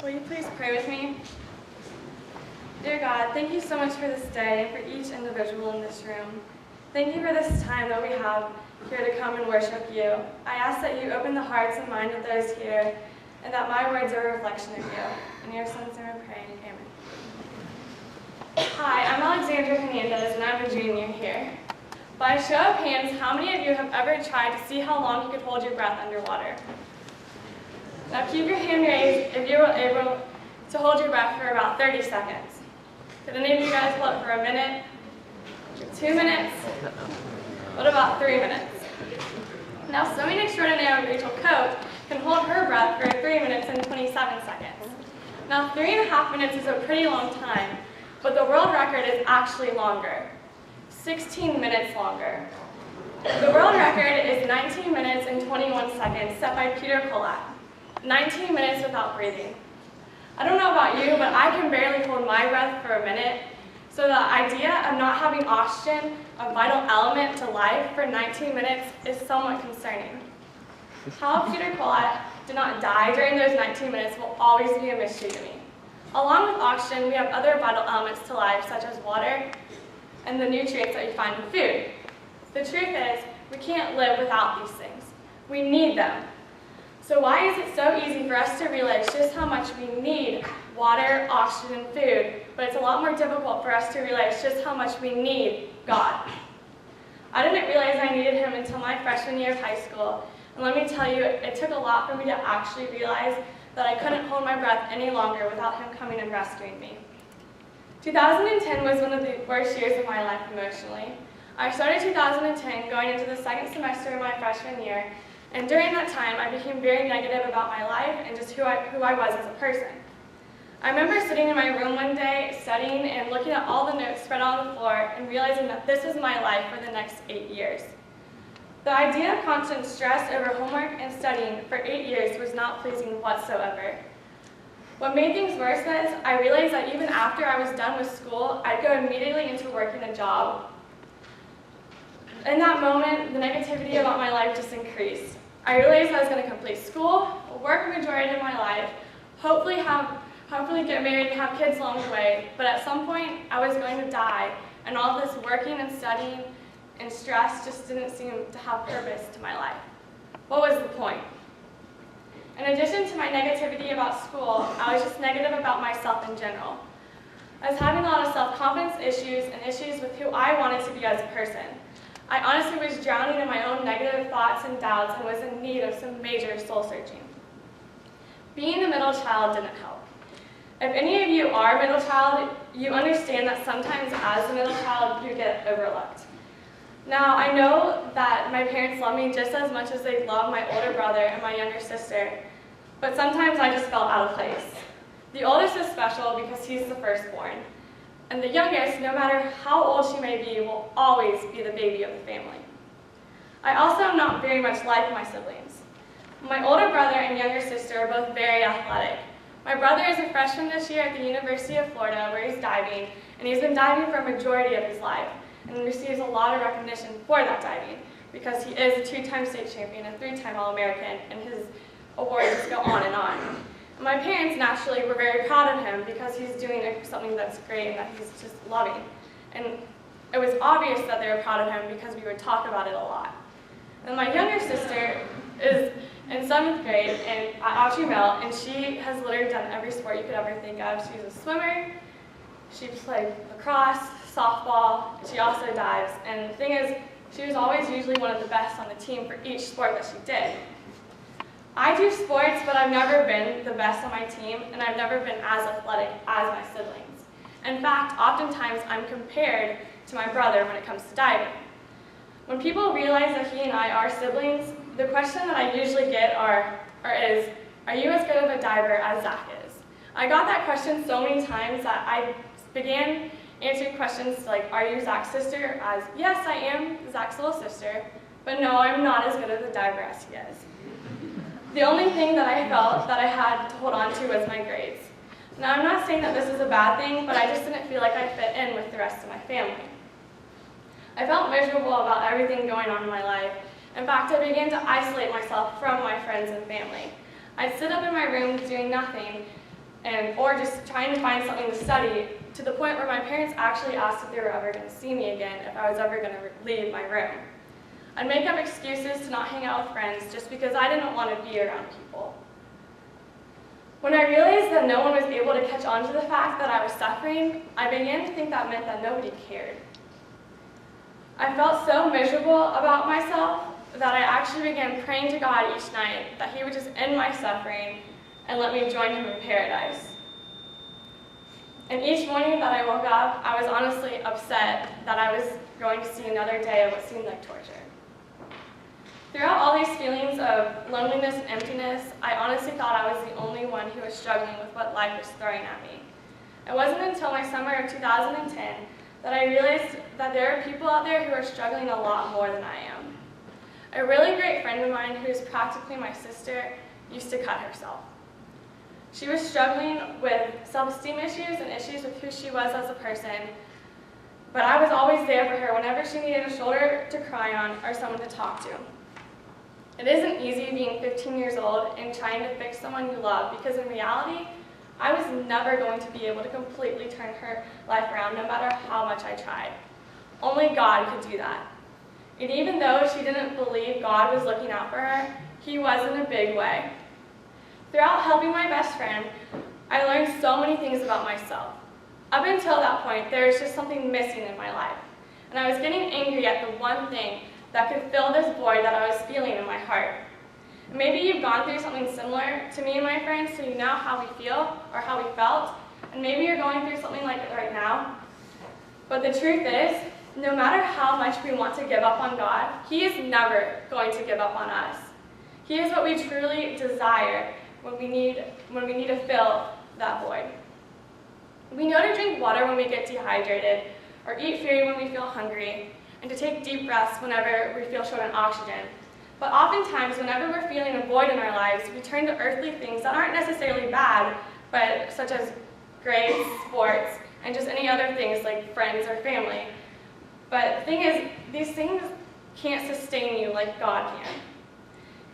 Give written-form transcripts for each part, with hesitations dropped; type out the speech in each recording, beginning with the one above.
Will you please pray with me? Dear God, thank you so much for this day and for each individual in this room. Thank you for this time that we have here to come and worship you. I ask that you open the hearts and minds of those here, and that my words are a reflection of you. In your son's name I pray, amen. Hi, I'm Alexandra and I'm a junior here. By a show of hands, how many of you have ever tried to see how long you could hold your breath underwater? Now keep your hand raised if you were able to hold your breath for about 30 seconds. Did any of you guys hold it for a minute? 2 minutes? What about 3 minutes? Now swimming extraordinaire Rachel Coates can hold her breath for 3 minutes and 27 seconds. Now 3.5 minutes is a pretty long time, but the world record is actually longer. 16 minutes longer. The world record is 19 minutes and 21 seconds, set by Peter Collette. 19 minutes without breathing. I don't know about you, but I can barely hold my breath for a minute, so the idea of not having oxygen, a vital element to life, for 19 minutes is somewhat concerning. How Peter Collette did not die during those 19 minutes will always be a mystery to me. Along with oxygen, we have other vital elements to life, such as water and the nutrients that you find in food. The truth is, we can't live without these things. We need them. So why is it so easy for us to realize just how much we need water, oxygen, and food, but it's a lot more difficult for us to realize just how much we need God? I didn't realize I needed him until my freshman year of high school, and let me tell you, it took a lot for me to actually realize that I couldn't hold my breath any longer without him coming and rescuing me. 2010 was one of the worst years of my life emotionally. I started 2010 going into the second semester of my freshman year, and during that time, I became very negative about my life and just who I was as a person. I remember sitting in my room one day, studying and looking at all the notes spread on the floor and realizing that this was my life for the next 8 years. The idea of constant stress over homework and studying for 8 years was not pleasing whatsoever. What made things worse was, I realized that even after I was done with school, I'd go immediately into working a job. In that moment, the negativity about my life just increased. I realized I was going to complete school, work the majority of my life, hopefully get married and have kids along the way, but at some point I was going to die, and all this working and studying and stress just didn't seem to have purpose to my life. What was the point? In addition to my negativity about school, I was just negative about myself in general. I was having a lot of self-confidence issues and issues with who I wanted to be as a person. I honestly was drowning in my own negative thoughts and doubts and was in need of some major soul searching. Being the middle child didn't help. If any of you are a middle child, you understand that sometimes as a middle child, you get overlooked. Now, I know that my parents love me just as much as they love my older brother and my younger sister, but sometimes I just felt out of place. The oldest is special because he's the firstborn. And the youngest, no matter how old she may be, will always be the baby of the family. I also am not very much like my siblings. My older brother and younger sister are both very athletic. My brother is a freshman this year at the University of Florida, where he's diving, and he's been diving for a majority of his life, and receives a lot of recognition for that diving, because he is a 2-time state champion, a 3-time All-American, and his awards just go on and on. My parents naturally were very proud of him because he's doing something that's great and that he's just loving. And it was obvious that they were proud of him because we would talk about it a lot. And my younger sister is in 7th grade at Autry-Mel, and she has literally done every sport you could ever think of. She's a swimmer, she played lacrosse, softball, she also dives. And the thing is, she was always usually one of the best on the team for each sport that she did. I do sports, but I've never been the best on my team, and I've never been as athletic as my siblings. In fact, oftentimes I'm compared to my brother when it comes to diving. When people realize that he and I are siblings, the question that I usually get is, are you as good of a diver as Zach is? I got that question so many times that I began answering questions like, are you Zach's sister? As, yes, I am Zach's little sister, but no, I'm not as good of a diver as he is. The only thing that I felt that I had to hold on to was my grades. Now, I'm not saying that this is a bad thing, but I just didn't feel like I fit in with the rest of my family. I felt miserable about everything going on in my life. In fact, I began to isolate myself from my friends and family. I'd sit up in my room doing nothing, or just trying to find something to study, to the point where my parents actually asked if they were ever going to see me again, if I was ever going to leave my room. I'd make up excuses to not hang out with friends just because I didn't want to be around people. When I realized that no one was able to catch on to the fact that I was suffering, I began to think that meant that nobody cared. I felt so miserable about myself that I actually began praying to God each night that He would just end my suffering and let me join Him in paradise. And each morning that I woke up, I was honestly upset that I was going to see another day of what seemed like torture. Throughout all these feelings of loneliness and emptiness, I honestly thought I was the only one who was struggling with what life was throwing at me. It wasn't until my summer of 2010 that I realized that there are people out there who are struggling a lot more than I am. A really great friend of mine, who is practically my sister, used to cut herself. She was struggling with self-esteem issues and issues with who she was as a person, but I was always there for her whenever she needed a shoulder to cry on or someone to talk to. It isn't easy being 15 years old and trying to fix someone you love, because in reality, I was never going to be able to completely turn her life around no matter how much I tried. Only God could do that. And even though she didn't believe God was looking out for her, He was in a big way. Throughout helping my best friend, I learned so many things about myself. Up until that point, there was just something missing in my life. And I was getting angry at the one thing that could fill this void that I was feeling in my heart. Maybe you've gone through something similar to me and my friends, so you know how we feel or how we felt, and maybe you're going through something like it right now. But the truth is, no matter how much we want to give up on God, He is never going to give up on us. He is what we truly desire when we need to fill that void. We know to drink water when we get dehydrated, or eat food when we feel hungry, and to take deep breaths whenever we feel short on oxygen. But oftentimes, whenever we're feeling a void in our lives, we turn to earthly things that aren't necessarily bad, but such as grades, sports, and just any other things like friends or family. But the thing is, these things can't sustain you like God can.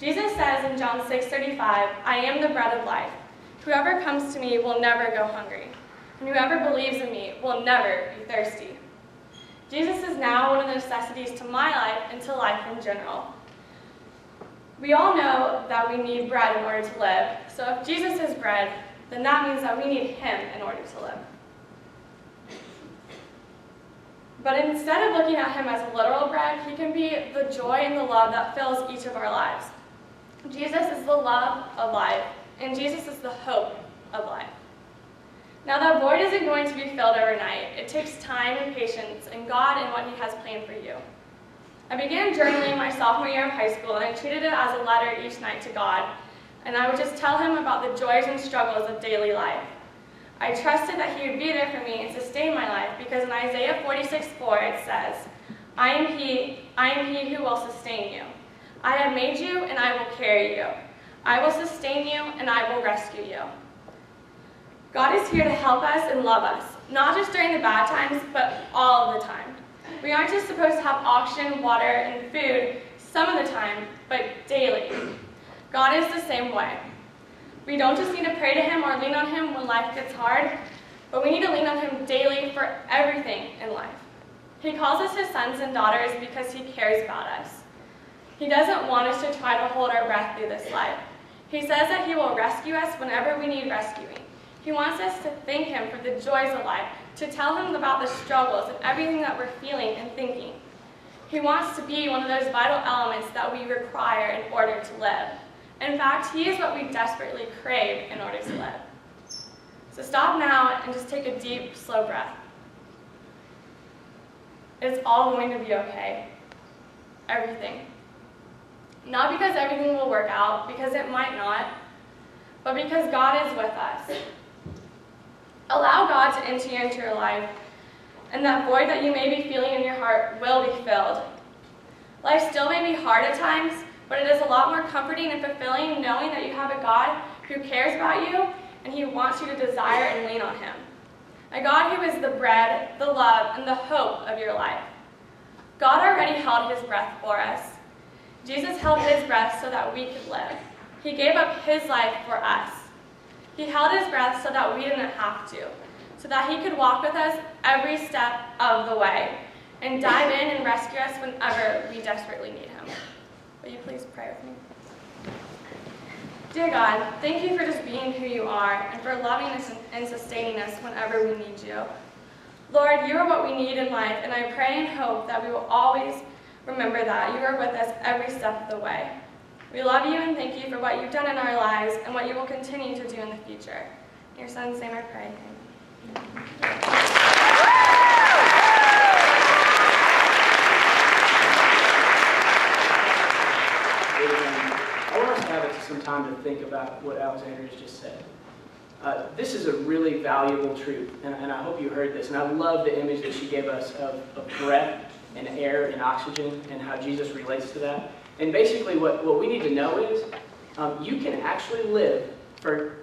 Jesus says in John 6:35, "I am the bread of life. Whoever comes to me will never go hungry, and whoever believes in me will never be thirsty." Jesus is now one of the necessities to my life and to life in general. We all know that we need bread in order to live, so if Jesus is bread, then that means that we need Him in order to live. But instead of looking at Him as literal bread, He can be the joy and the love that fills each of our lives. Jesus is the love of life, and Jesus is the hope of life. Now, that void isn't going to be filled overnight. It takes time and patience and God and what He has planned for you. I began journaling my sophomore year of high school, and I treated it as a letter each night to God, and I would just tell Him about the joys and struggles of daily life. I trusted that He would be there for me and sustain my life, because in Isaiah 46:4 it says, I am he who will sustain you. I have made you, and I will carry you. I will sustain you, and I will rescue you. God is here to help us and love us, not just during the bad times, but all of the time. We aren't just supposed to have oxygen, water, and food some of the time, but daily. God is the same way. We don't just need to pray to Him or lean on Him when life gets hard, but we need to lean on Him daily for everything in life. He calls us His sons and daughters because He cares about us. He doesn't want us to try to hold our breath through this life. He says that He will rescue us whenever we need rescuing. He wants us to thank Him for the joys of life, to tell Him about the struggles and everything that we're feeling and thinking. He wants to be one of those vital elements that we require in order to live. In fact, He is what we desperately crave in order to live. So stop now and just take a deep, slow breath. It's all going to be okay. Everything. Not because everything will work out, because it might not, but because God is with us. Allow God to enter into your life, and that void that you may be feeling in your heart will be filled. Life still may be hard at times, but it is a lot more comforting and fulfilling knowing that you have a God who cares about you, and He wants you to desire and lean on Him. A God who is the bread, the love, and the hope of your life. God already held His breath for us. Jesus held His breath so that we could live. He gave up His life for us. He held his breath so that we didn't have to, so that he could walk with us every step of the way and dive in and rescue us whenever we desperately need him. Will you please pray with me? Dear God, thank you for just being who you are and for loving us and sustaining us whenever we need you. Lord, you are what we need in life, and I pray and hope that we will always remember that you are with us every step of the way. We love you and thank you for what you've done in our lives and what you will continue to do in the future. In your son's name I pray. I want us to have some time to think about what Alexandra has just said. This is a really valuable truth, and I hope you heard this. And I love the image that she gave us of breath and air and oxygen and how Jesus relates to that. And basically what we need to know is you can actually live for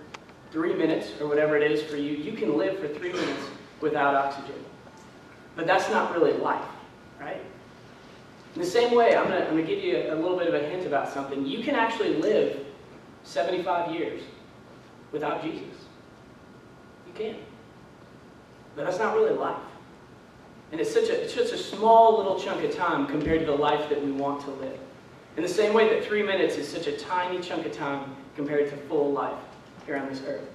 3 minutes or whatever it is for you. You can live for 3 minutes without oxygen. But that's not really life, right? In the same way, I'm going to give you a little bit of a hint about something. You can actually live 75 years without Jesus. You can. But that's not really life. And it's such a small little chunk of time compared to the life that we want to live. In the same way that 3 minutes is such a tiny chunk of time compared to full life here on this earth.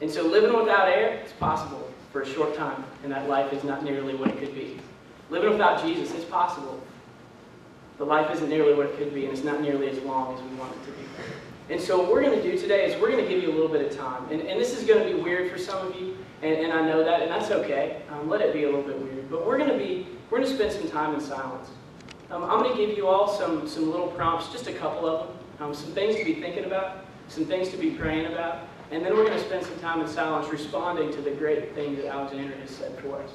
And so living without air, it's possible for a short time, and that life is not nearly what it could be. Living without Jesus, it's possible. But life isn't nearly what it could be, and it's not nearly as long as we want it to be. And so what we're going to do today is we're going to give you a little bit of time. And this is going to be weird for some of you, and I know that, and that's okay. Let it be a little bit weird. But we're going to spend some time in silence. I'm going to give you all some little prompts, just a couple of them, some things to be thinking about, some things to be praying about, and then we're going to spend some time in silence responding to the great thing that Alexandra has said for us.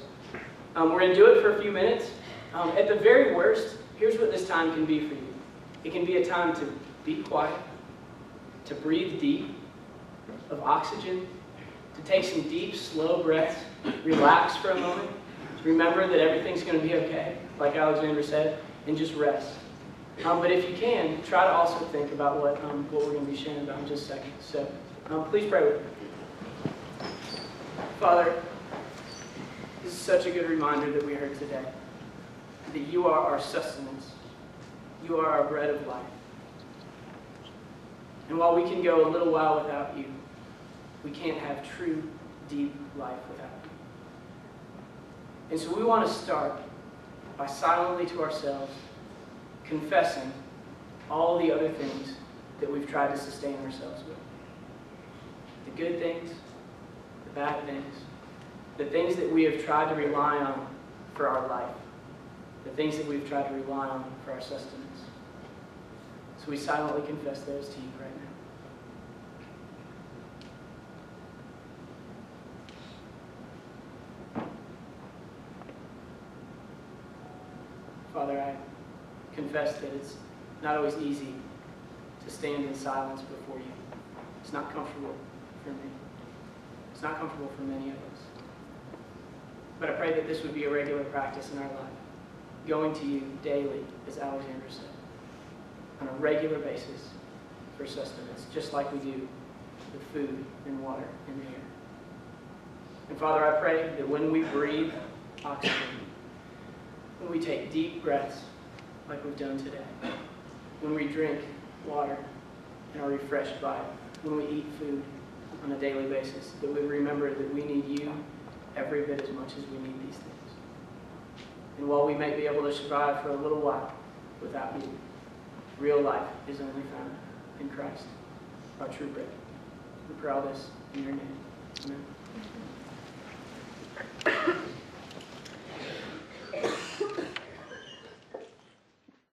We're going to do it for a few minutes. At the very worst, here's what this time can be for you. It can be a time to be quiet, to breathe deep, of oxygen, to take some deep, slow breaths, relax for a moment, remember that everything's going to be okay, like Alexandra said, and just rest. But if you can, try to also think about what we're going to be sharing about in just a second. So please pray with me. Father, this is such a good reminder that we heard today, that you are our sustenance. You are our bread of life. And while we can go a little while without you, we can't have true, deep life without you. And so we want to start by silently to ourselves confessing all the other things that we've tried to sustain ourselves with. The good things, the bad things, the things that we have tried to rely on for our life, the things that we've tried to rely on for our sustenance. So we silently confess those to you right now. Father, I confess that it's not always easy to stand in silence before you. It's not comfortable for me. It's not comfortable for many of us. But I pray that this would be a regular practice in our life, going to you daily, as Alexandra said, on a regular basis for sustenance, just like we do with food and water and air. And Father, I pray that when we breathe oxygen, when we take deep breaths like we've done today, when we drink water and are refreshed by it, when we eat food on a daily basis, that we remember that we need you every bit as much as we need these things. And while we may be able to survive for a little while without you, real life is only found in Christ, our true bread. We pray all this in your name. Amen.